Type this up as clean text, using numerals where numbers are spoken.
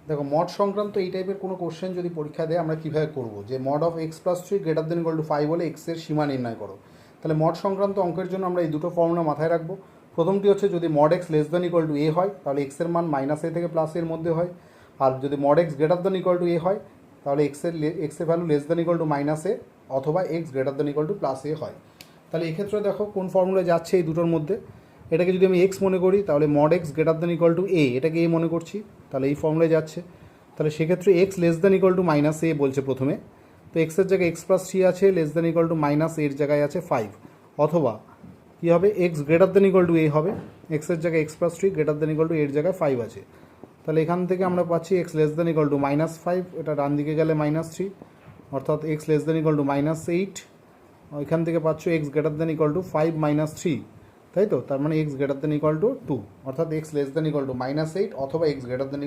দেখো মড সংক্রান্ত এই টাইপের কোনো কোশ্চেন যদি পরীক্ষা দেয় আমরা কীভাবে করবো, যে mod of x plus three greater than equal to five হলে এক্সের সীমা নির্ণয় করো। তাহলে মড সংক্রান্ত অঙ্কের জন্য আমরা এই দুটো ফর্মুলা মাথায় রাখবো। প্রথমটি হচ্ছে যদি mod x less than equal to a হয় তাহলে এক্সের মান মাইনাস এ থেকে প্লাস এর মধ্যে হয়, আর যদি mod x greater than equal to a হয় তাহলে এক্সের value less than equal to minus a অথবা x greater than equal to plus a হয়। তাহলে এক্ষেত্রে দেখো কোন ফর্মুলা যাচ্ছে এই দুটোর মধ্যে। এটাকে যদি আমি এক্স মনে করি তাহলে mod x greater than equal to a, এটাকে এ মনে করছি, তাহলে এই ফর্মুলায় যাচ্ছে। তাহলে সেক্ষেত্রে x less than equal to minus a বলছে প্রথমে, তো এক্সের জায়গায় এক্স প্লাস থ্রি আছে, less than equal to minus এর জায়গায় আছে ফাইভ, অথবা কী হবে x greater than equal to a হবে, এক্সের জায়গায় x plus three greater than equal to এর জায়গায় ফাইভ আছে। তাহলে এখান থেকে আমরা পাচ্ছি x less than equal to minus five, এটা ডান দিকে গেলে মাইনাস থ্রি, অর্থাৎ x less than equal to minus eight. ওইখান থেকে পাচ্ছ x greater than equal to five minus three, তাই তো, তার মানে x greater than equal to two, অর্থাৎ x less than equal to minus eight অথবা এক্স গ্রেটার দেন